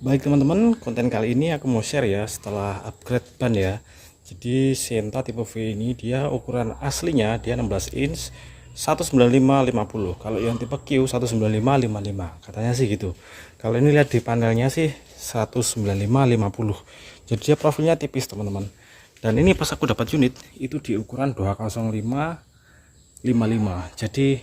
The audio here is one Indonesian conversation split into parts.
Baik teman-teman, konten kali ini aku mau share ya setelah upgrade ban ya. Jadi Sienta tipe V ini dia ukuran aslinya dia 16 inch 195/50. Kalau yang tipe Q 195/55. Katanya sih gitu. Kalau ini lihat di panelnya sih 195/50. Jadi dia profilnya tipis teman-teman. Dan ini pas aku dapat unit itu di ukuran 205/55. Jadi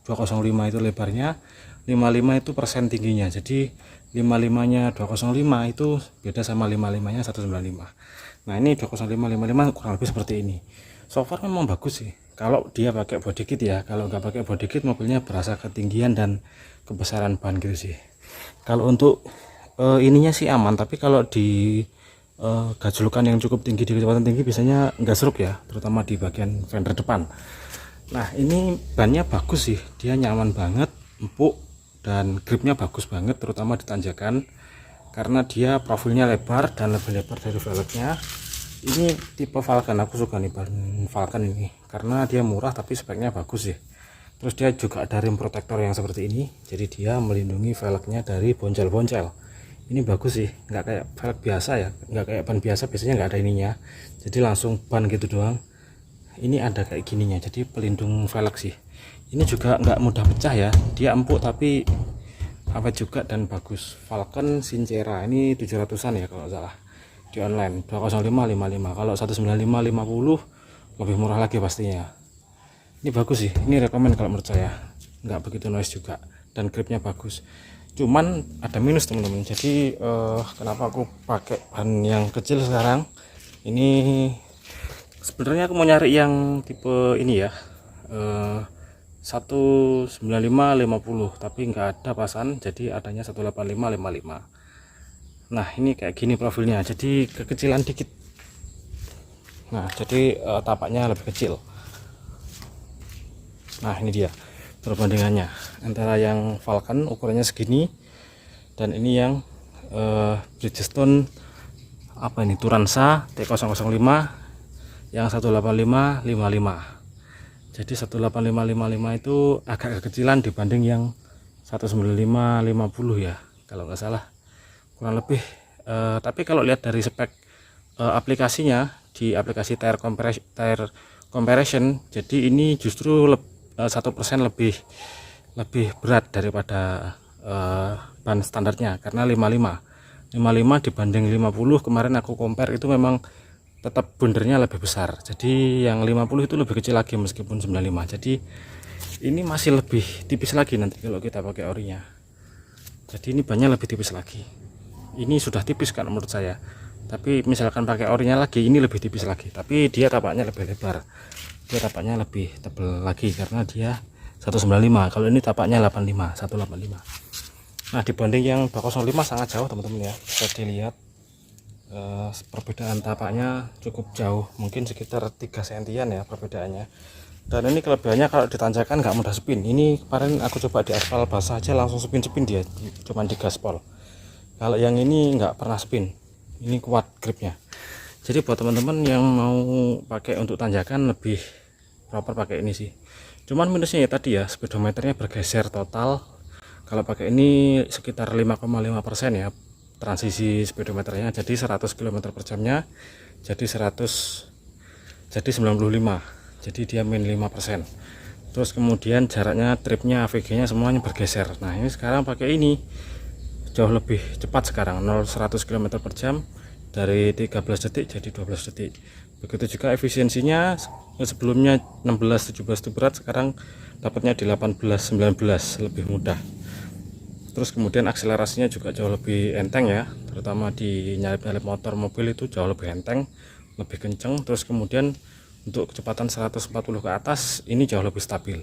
205 itu lebarnya, 55 itu persen tingginya. Jadi 55-nya 205 itu beda sama 55-nya 195. Nah ini 205/55 kurang lebih seperti ini. So far memang bagus sih kalau dia pakai body kit ya. Kalau nggak pakai body kit mobilnya berasa ketinggian dan kebesaran ban gitu sih. Kalau untuk ininya sih aman, tapi kalau di gajlukan yang cukup tinggi, di kecepatan tinggi biasanya nggak seruk ya, terutama di bagian fender depan. Nah ini bannya bagus sih, dia nyaman banget, empuk, dan gripnya bagus banget terutama di tanjakan karena dia profilnya lebar dan lebih lebar dari velgnya. Ini tipe Falcon, aku suka nih ban Falcon ini karena dia murah tapi speknya bagus sih. Terus dia juga ada rim protector yang seperti ini, jadi dia melindungi velgnya dari boncel-boncel. Ini bagus sih, nggak kayak velg biasa ya, nggak kayak ban biasa, biasanya nggak ada ininya, jadi langsung ban gitu doang. Ini ada kayak gininya, jadi pelindung velg sih. Ini juga nggak mudah pecah ya, dia empuk tapi awet juga dan bagus. Falcon Sincera ini 700-an ya kalau salah di online, 205/55. Kalau 195/50 lebih murah lagi pastinya. Ini bagus sih, ini rekomen kalau menurut saya, nggak begitu noise juga dan gripnya bagus. Cuman ada minus teman-teman, jadi kenapa aku pakai ban yang kecil sekarang ini. Sebenarnya aku mau nyari yang tipe ini ya, 195/50, tapi nggak ada pasan, jadi adanya 185/55. Nah ini kayak gini profilnya, jadi kekecilan dikit. Nah jadi tapaknya lebih kecil. Nah ini dia perbandingannya antara yang Falcon ukurannya segini dan ini yang Bridgestone apa ini, Turanza T005 yang 185/55. Jadi 185/55 itu agak kekecilan dibanding yang 195/50 ya kalau nggak salah, kurang lebih. Tapi kalau lihat dari spek aplikasinya, di aplikasi tire comparison, jadi ini justru 1% lebih berat daripada ban standarnya, karena 55 dibanding 50 kemarin aku compare itu memang tetap bundernya lebih besar. Jadi yang 50 itu lebih kecil lagi meskipun 95. Jadi ini masih lebih tipis lagi nanti kalau kita pakai orinya. Jadi ini bannya lebih tipis lagi. Ini sudah tipis kan menurut saya. Tapi misalkan pakai orinya lagi ini lebih tipis lagi. Tapi dia tapaknya lebih lebar. Dia tapaknya lebih tebal lagi karena dia 195. Kalau ini tapaknya 185. Nah dibanding yang 205 sangat jauh teman-teman ya. Bisa dilihat perbedaan tapaknya cukup jauh, mungkin sekitar 3 sentian ya perbedaannya. Dan ini kelebihannya kalau ditanjakan nggak mudah spin. Ini kemarin aku coba di aspal basah aja langsung spin dia, cuman di gaspol. Kalau yang ini nggak pernah spin, ini kuat gripnya. Jadi buat teman-teman yang mau pakai untuk tanjakan lebih proper pakai ini sih. Cuman minusnya ya tadi ya, speedometernya bergeser total. Kalau pakai ini sekitar 5,5% ya transisi speedometernya, jadi 100 km per jamnya jadi 95, jadi dia min 5%. Terus kemudian jaraknya, tripnya, AVG nya semuanya bergeser. Nah ini sekarang pakai ini jauh lebih cepat sekarang, 0-100 km per jam dari 13 detik jadi 12 detik. Begitu juga efisiensinya, sebelumnya 16-17 itu berat, sekarang dapatnya di 18-19, lebih mudah. Terus kemudian akselerasinya juga jauh lebih enteng ya, terutama di nyalip-nyalip motor mobil itu jauh lebih enteng, lebih kenceng. Terus kemudian untuk kecepatan 140 ke atas ini jauh lebih stabil,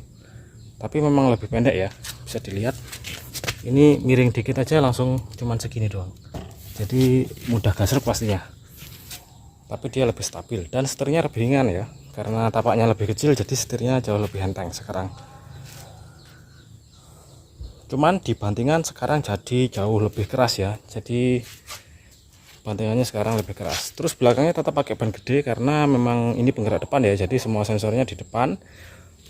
tapi memang lebih pendek ya, bisa dilihat ini miring dikit aja langsung cuman segini doang, jadi mudah gasruk pastinya. Tapi dia lebih stabil dan setirnya lebih ringan ya, karena tapaknya lebih kecil jadi setirnya jauh lebih enteng sekarang. Cuman di bantingan sekarang jadi jauh lebih keras ya, jadi bantingannya sekarang lebih keras. Terus belakangnya tetap pakai ban gede karena memang ini penggerak depan ya, jadi semua sensornya di depan.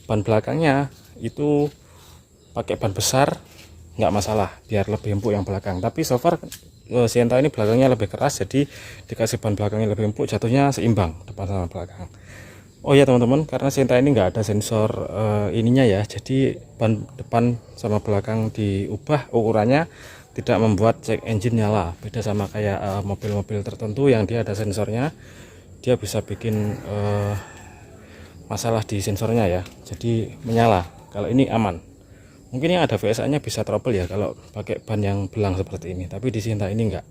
Ban belakangnya itu pakai ban besar nggak masalah, biar lebih empuk yang belakang. Tapi so far Sienta ini belakangnya lebih keras, jadi dikasih ban belakangnya lebih empuk, jatuhnya seimbang depan sama belakang. Oh ya teman-teman, karena Sienta ini nggak ada sensor ininya ya, jadi ban depan sama belakang diubah ukurannya, tidak membuat check engine nyala. Beda sama kayak mobil-mobil tertentu yang dia ada sensornya, dia bisa bikin masalah di sensornya ya, jadi menyala. Kalau ini aman. Mungkin yang ada VSA nya bisa trouble ya kalau pakai ban yang belang seperti ini, tapi di Sienta ini enggak.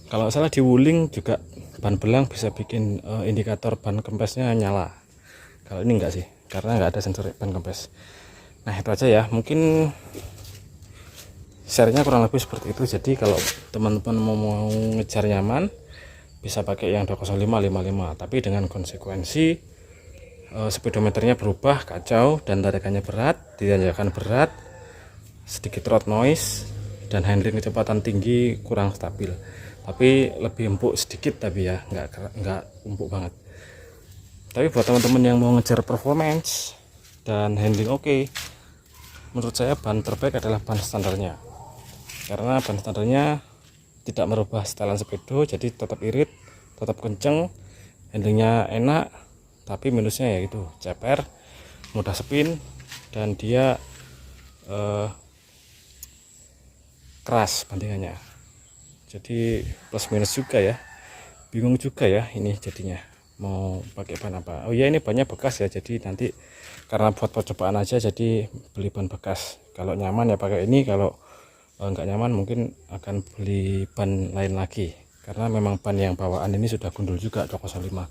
Kalau salah di Wuling juga ban belang bisa bikin indikator ban kempesnya nyala. Kalau ini enggak sih, karena enggak ada sensor ban kempes. Nah itu aja ya, mungkin share-nya kurang lebih seperti itu. Jadi kalau teman-teman mau ngejar nyaman bisa pakai yang 205 55, tapi dengan konsekuensi speedometernya berubah kacau dan tarikannya berat, ditanjakan berat, sedikit road noise, dan handling kecepatan tinggi kurang stabil. Tapi lebih empuk sedikit, tapi ya nggak empuk banget. Tapi buat teman-teman yang mau ngejar performance dan handling oke, menurut saya ban terbaik adalah ban standarnya, karena ban standarnya tidak merubah setelan speedo, jadi tetap irit, tetap kenceng, handlingnya enak. Tapi minusnya ya itu ceper, mudah spin, dan dia keras bantingannya. Jadi plus minus juga ya, bingung juga ya ini jadinya mau pakai ban apa. Oh ya, ini bannya bekas ya, jadi nanti karena buat percobaan aja jadi beli ban bekas. Kalau nyaman ya pakai ini, kalau nggak nyaman mungkin akan beli ban lain lagi, karena memang ban yang bawaan ini sudah gundul juga 205.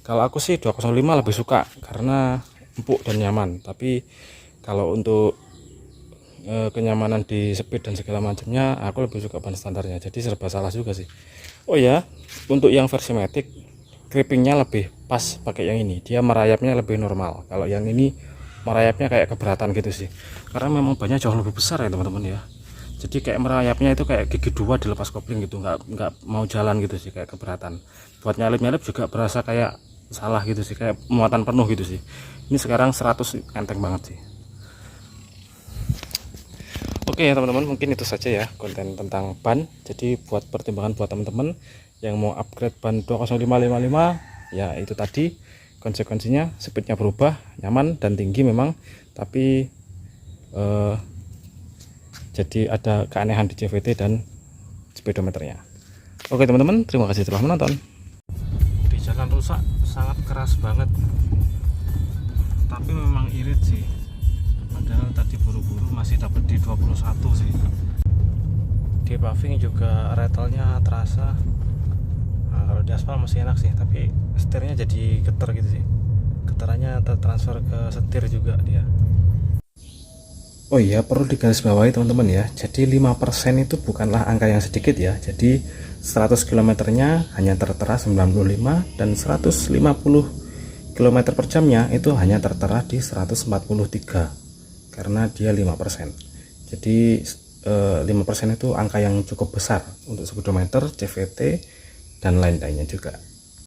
Kalau aku sih 205 lebih suka karena empuk dan nyaman. Tapi kalau untuk kenyamanan di speed dan segala macamnya, aku lebih suka ban standarnya. Jadi serba salah juga sih. Oh ya, untuk yang versi Matic, grippingnya lebih pas pakai yang ini. Dia merayapnya lebih normal. Kalau yang ini merayapnya kayak keberatan gitu sih. Karena memang bannya jauh lebih besar ya teman-teman ya. Jadi kayak merayapnya itu kayak gigi dua dilepas kopling gitu, nggak mau jalan gitu sih, kayak keberatan. Buat nyalip-nyalip juga berasa kayak salah gitu sih, kayak muatan penuh gitu sih. Ini sekarang 100 enteng banget sih. Oke ya teman-teman, mungkin itu saja ya konten tentang ban. Jadi buat pertimbangan buat teman-teman yang mau upgrade ban 20555, ya itu tadi konsekuensinya, speednya berubah, nyaman dan tinggi memang, tapi jadi ada keanehan di CVT dan speedometernya. Oke teman-teman, terima kasih telah menonton. Di jalan rusak sangat keras banget, tapi memang irit sih. Padahal tadi buru-buru masih dapat di 21 sih. Di paving juga rattle-nya terasa. Nah, kalau di aspal masih enak sih, tapi setirnya jadi getar gitu sih. Getarannya tertransfer ke setir juga dia. Oh iya, perlu digarisbawahi teman-teman ya. Jadi 5% itu bukanlah angka yang sedikit ya. Jadi 100 km-nya hanya tertera 95, dan 150 km per jamnya itu hanya tertera di 143, karena dia 5%. Jadi 5% itu angka yang cukup besar untuk speedometer, CVT, dan lain-lainnya juga.